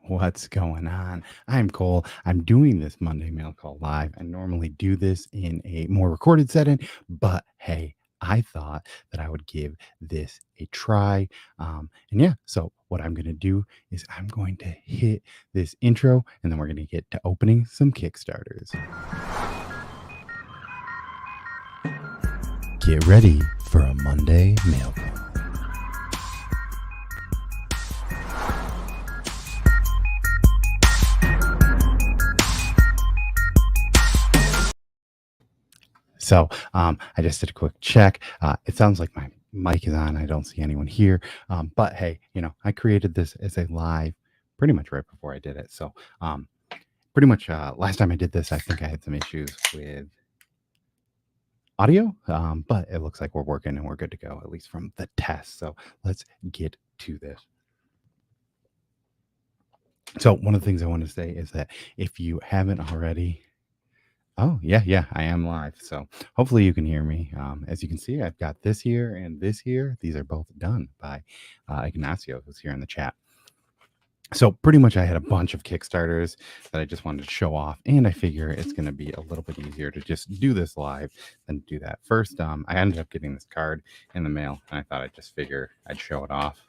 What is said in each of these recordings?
What's going on? I'm Cole. I'm doing this Monday Mail Call live. I normally do this in a more recorded setting, but hey, I thought that I would give this a try. And yeah, so what I'm going to do is I'm going to hit this intro and then we're going to get to opening some Kickstarters. Get ready for a Monday Mail Call. So I just did a quick check. It sounds like my mic is on. I don't see anyone here. But hey, I created this as a live pretty much right before I did it. So pretty much last time I did this, I think I had some issues with audio, but it looks like we're working and we're good to go, at least from the test. So let's get to this. So one of the things I want to say is that if you haven't already, oh, yeah, I am live. So hopefully you can hear me. As you can see, I've got this here and this here. These are both done by Ignacio, who's here in the chat. So pretty much I had a bunch of Kickstarters that I just wanted to show off, and I figure it's going to be a little bit easier to just do this live than do that. First, I ended up getting this card in the mail, and I thought I'd just figure I'd show it off.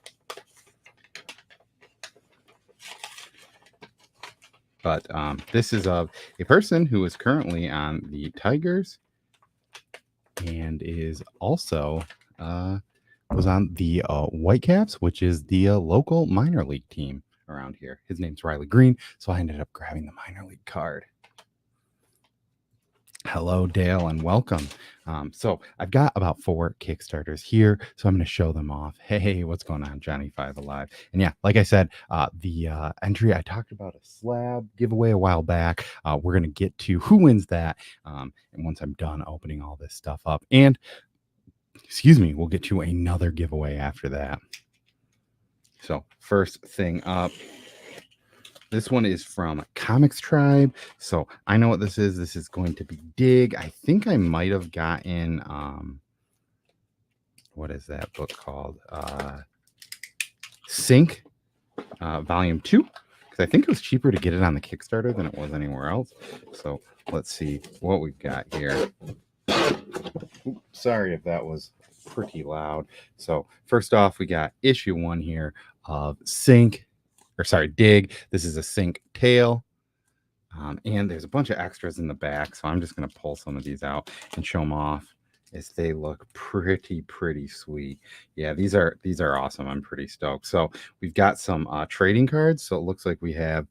But this is of a person who is currently on the Tigers and is also was on the Whitecaps, which is the local minor league team around here. His name's Riley Green, so I ended up grabbing the minor league card. Hello, Dale, and welcome. So I've got about 4 Kickstarters here, so I'm going to show them off. Hey, what's going on, Johnny 5 Alive? And yeah, like I said, the entry, I talked about a slab giveaway a while back. We're going to get to who wins that, and once I'm done opening all this stuff up. And, excuse me, we'll get to another giveaway after that. So first thing up. This one is from Comics Tribe. So I know what this is. This is going to be Dig. I think I might have gotten, what is that book called? Sync, Volume 2. Because I think it was cheaper to get it on the Kickstarter than it was anywhere else. So let's see what we've got here. Oops, sorry if that was pretty loud. So first off, we got issue 1 here of Sync. Dig. This is a Sync tail. And there's a bunch of extras in the back. So I'm just going to pull some of these out and show them off as they look pretty sweet. Yeah, these are awesome. I'm pretty stoked. So we've got some trading cards. So it looks like we have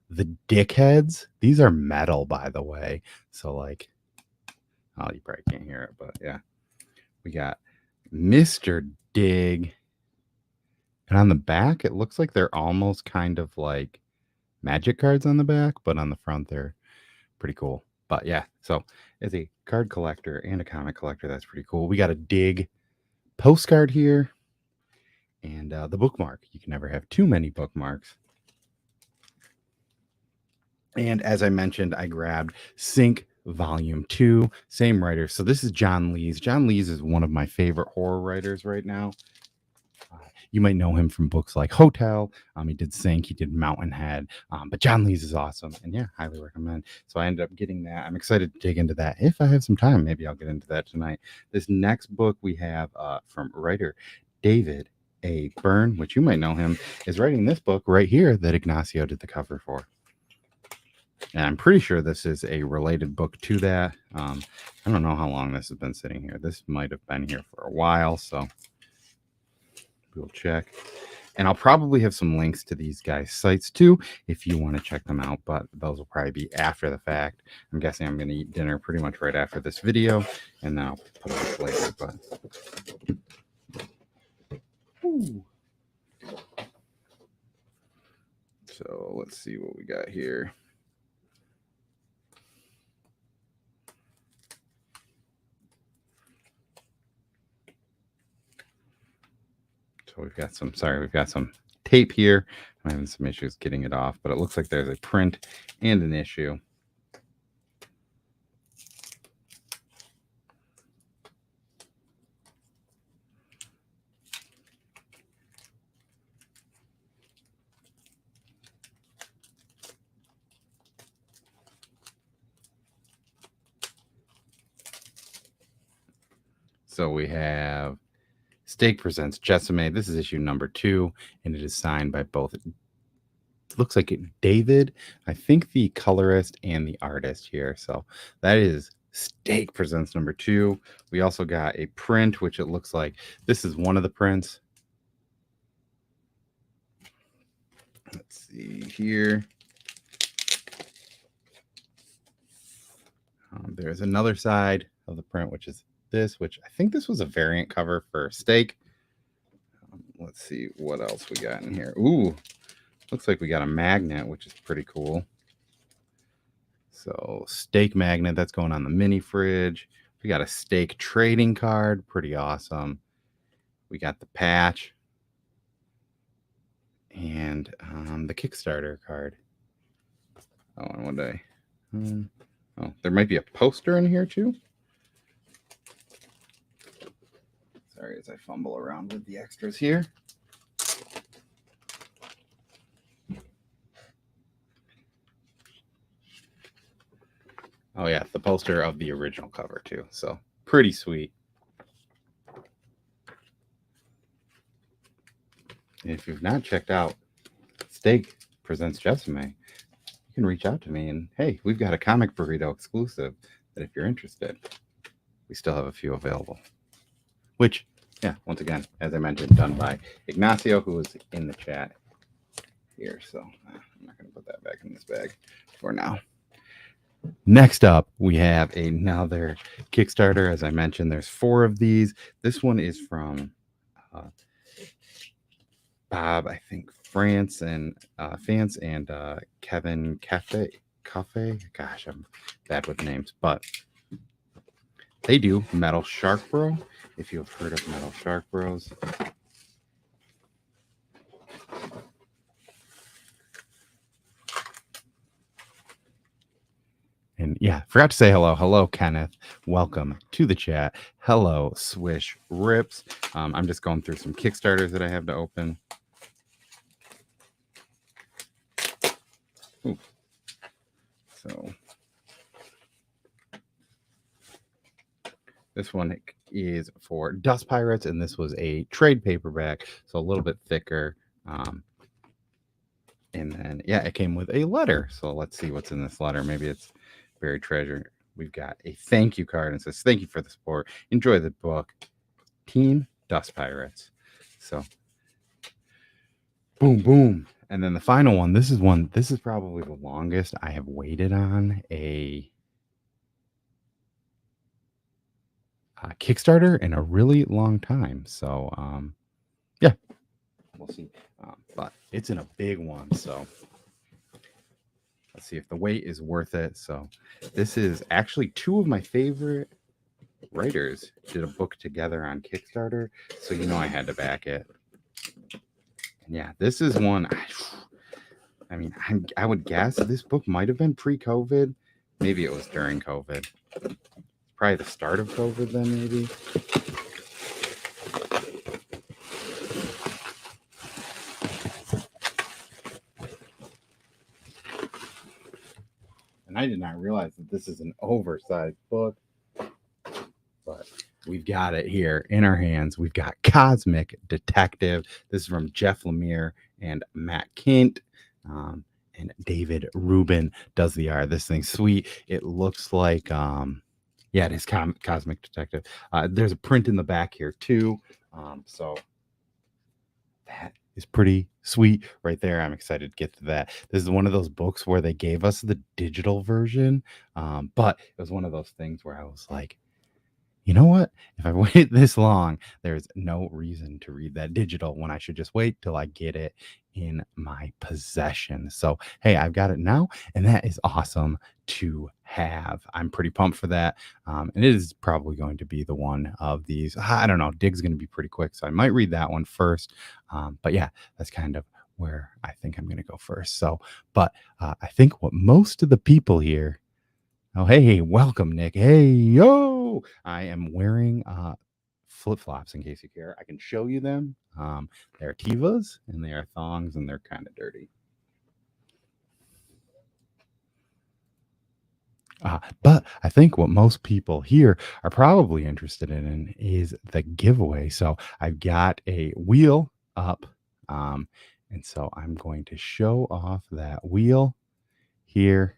the Dickheads. These are metal, by the way. So like, oh, you probably can't hear it, but yeah. We got Mr. Dig. And on the back, it looks like they're almost kind of like magic cards on the back, but on the front, they're pretty cool. But yeah, so as a card collector and a comic collector, that's pretty cool. We got a Dig postcard here and the bookmark. You can never have too many bookmarks. And as I mentioned, I grabbed Sync Volume 2, same writer. So this is John Lees. John Lees is one of my favorite horror writers right now. You might know him from books like Hotel. He did Sync, he did Mountain Head. But John Lees is awesome. And yeah, highly recommend. So I ended up getting that. I'm excited to dig into that. If I have some time, maybe I'll get into that tonight. This next book we have from writer David A. Byrne, which you might know him, is writing this book right here that Ignacio did the cover for. And I'm pretty sure this is a related book to that. I don't know how long this has been sitting here. This might have been here for a while, so we'll check. And I'll probably have some links to these guys' sites too if you want to check them out, but those will probably be after the fact. I'm guessing I'm going to eat dinner pretty much right after this video, and then I'll put it up later. But ooh. So let's see what we got here. So we've got some tape here. I'm having some issues getting it off, but it looks like there's a print and an issue. So we have Stake Presents Jessame. This is issue number 2, and it is signed by both. It looks like David, I think the colorist and the artist here. So that is Stake Presents number 2. We also got a print, which it looks like this is one of the prints. Let's see here. There's another side of the print, which is this, which I think this was a variant cover for Stake. Let's see what else we got in here. Ooh, looks like we got a magnet, which is pretty cool. So Stake magnet, that's going on the mini fridge. We got a Stake trading card, pretty awesome. We got the patch and the Kickstarter card. Oh, and what day? Oh, there might be a poster in here too. Sorry as I fumble around with the extras here. Oh yeah, the poster of the original cover too. So pretty sweet. And if you've not checked out Stake Presents Jessame, you can reach out to me and hey, we've got a Comic Burrito exclusive that if you're interested, we still have a few available. Which, yeah, once again, as I mentioned, done by Ignacio, who was in the chat here. So I'm not going to put that back in this bag for now. Next up, we have another Kickstarter. As I mentioned, there's 4 of these. This one is from Bob, I think, France and Kevin Cafe. Gosh, I'm bad with names, but they do Metal Shark Bro. If you have heard of Metal Shark Bros. And yeah, forgot to say hello. Hello, Kenneth. Welcome to the chat. Hello, Swish Rips. I'm just going through some Kickstarters that I have to open. Ooh. So this one is for Dust Pirates, and this was a trade paperback, so a little bit thicker. And then, yeah, it came with a letter. So let's see what's in this letter. Maybe it's buried treasure. We've got a thank you card and says, thank you for the support. Enjoy the book. Team Dust Pirates. So boom, boom. And then the final one, this is probably the longest I have waited on a Kickstarter in a really long time. So, yeah, we'll see. But it's in a big one. So let's see if the wait is worth it. So this is actually 2 of my favorite writers did a book together on Kickstarter. So, I had to back it. And yeah, this is one. I mean, I would guess this book might have been pre-COVID. Maybe it was during COVID. Probably the start of COVID then, maybe. And I did not realize that this is an oversized book. But we've got it here in our hands. We've got Cosmic Detective. This is from Jeff Lemire and Matt Kint. And David Rubin does the art. This thing's sweet. It looks like, yeah, it is Cosmic Detective. There's a print in the back here too. So that is pretty sweet right there. I'm excited to get to that. This is one of those books where they gave us the digital version, but it was one of those things where I was like, you know what? If I wait this long, there's no reason to read that digital when I should just wait till I get it in my possession. So, hey, I've got it now, and that is awesome to have. I'm pretty pumped for that. And it is probably going to be the one of these. I don't know. Dig's going to be pretty quick, so I might read that one first. But yeah, that's kind of where I think I'm going to go first. So, but I think what most of the people here. Oh, hey, welcome, Nick. Hey, yo. I am wearing flip-flops in case you care. I can show you them. They're Tevas and they are thongs and they're kind of dirty. But I think what most people here are probably interested in is the giveaway. So I've got a wheel up. Um, and so I'm going to show off that wheel here.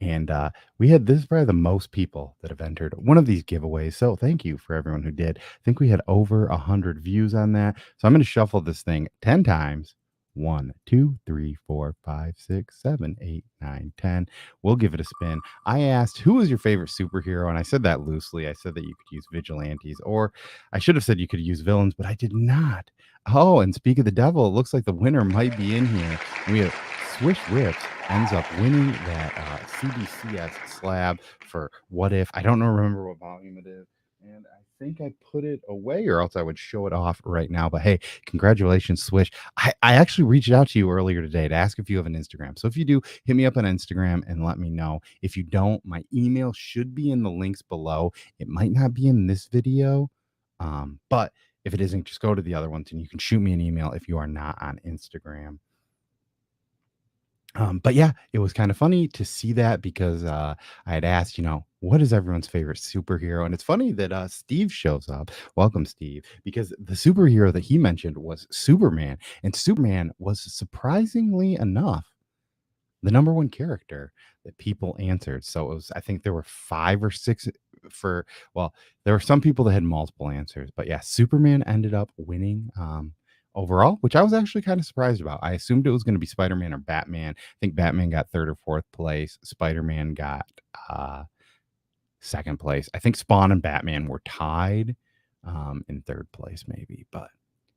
And we had this is probably the most people that have entered one of these giveaways. So thank you for everyone who did. I think we had over 100 views on that. So I'm going to shuffle this thing 10 times. 1, 2, 3, 4, 5, 6, 7, 8, 9, 10. We'll give it a spin. I asked who was your favorite superhero, and I said that loosely. I said that you could use vigilantes, or I should have said you could use villains, but I did not. Oh, and speak of the devil, it looks like the winner might be in here. We have Swish Whips ends up winning that CBCS slab for What If. I don't know, remember what volume it is. And I think I put it away, or else I would show it off right now. But hey, congratulations, Swish. I actually reached out to you earlier today to ask if you have an Instagram. So if you do, hit me up on Instagram and let me know. If you don't, my email should be in the links below. It might not be in this video, but if it isn't, just go to the other ones and you can shoot me an email if you are not on Instagram. But yeah, it was kind of funny to see that because I had asked, what is everyone's favorite superhero? And it's funny that Steve shows up. Welcome, Steve, because the superhero that he mentioned was Superman. And Superman was surprisingly enough the number one character that people answered. So it was, I think there were 5 or 6 for, well, there were some people that had multiple answers, but yeah, Superman ended up winning overall, which I was actually kind of surprised about. I assumed it was going to be Spider-Man or Batman. I think Batman got third or fourth place. Spider-Man got second place. I think Spawn and Batman were tied in third place, maybe. But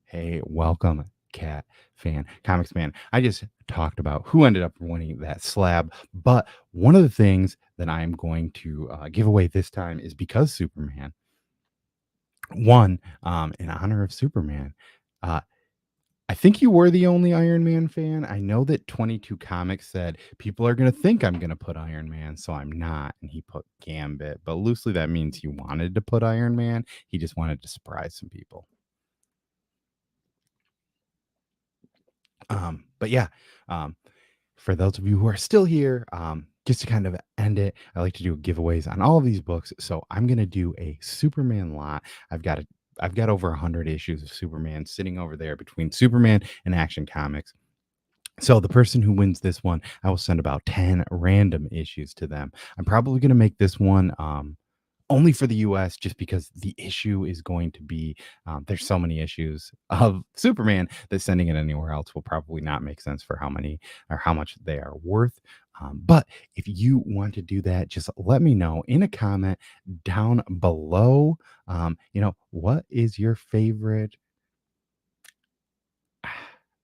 hey, welcome, Cat fan, comics man. I just talked about who ended up winning that slab, but one of the things that I'm going to give away this time is because Superman won in honor of Superman. I think you were the only Iron Man fan. I know that 22 Comics said people are going to think I'm going to put Iron Man, so I'm not. And he put Gambit, but loosely that means he wanted to put Iron Man. He just wanted to surprise some people. But yeah, for those of you who are still here, just to kind of end it, I like to do giveaways on all of these books. So I'm going to do a Superman lot. I've got over 100 issues of Superman sitting over there between Superman and Action Comics. So the person who wins this one, I will send about 10 random issues to them. I'm probably going to make this one only for the US, just because the issue is going to be there's so many issues of Superman that sending it anywhere else will probably not make sense for how many or how much they are worth. But if you want to do that, just let me know in a comment down below. What is your favorite?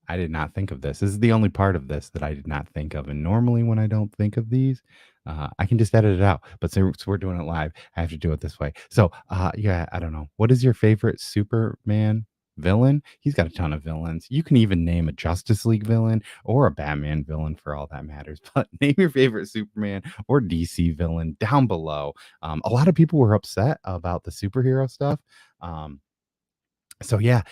I did not think of this. This is the only part of this that I did not think of. And normally, when I don't think of these, I can just edit it out. But since we're doing it live, I have to do it this way. So, yeah, I don't know. What is your favorite Superman villain? He's got a ton of villains. You can even name a Justice League villain or a Batman villain for all that matters. But name your favorite Superman or DC villain down below. A lot of people were upset about the superhero stuff. So yeah,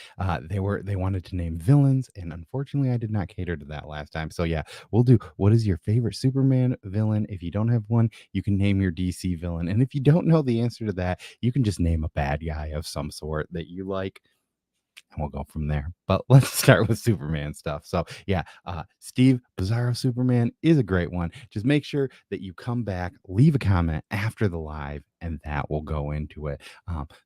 they wanted to name villains, and unfortunately, I did not cater to that last time. So yeah, we'll do. What is your favorite Superman villain? If you don't have one, you can name your DC villain, and if you don't know the answer to that, you can just name a bad guy of some sort that you like, and we'll go from there. But let's start with Superman stuff. So yeah, Steve Bizarro Superman is a great one. Just make sure that you come back, leave a comment after the live, and that will go into it.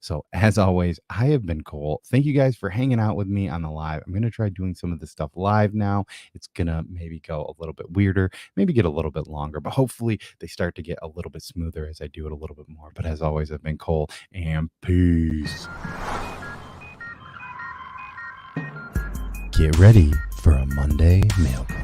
So as always, I have been Cole. Thank you guys for hanging out with me on the live. I'm gonna try doing some of this stuff live now. It's gonna maybe go a little bit weirder, maybe get a little bit longer, but hopefully they start to get a little bit smoother as I do it a little bit more. But as always, I've been Cole, and peace. Get ready for a Monday mailbag.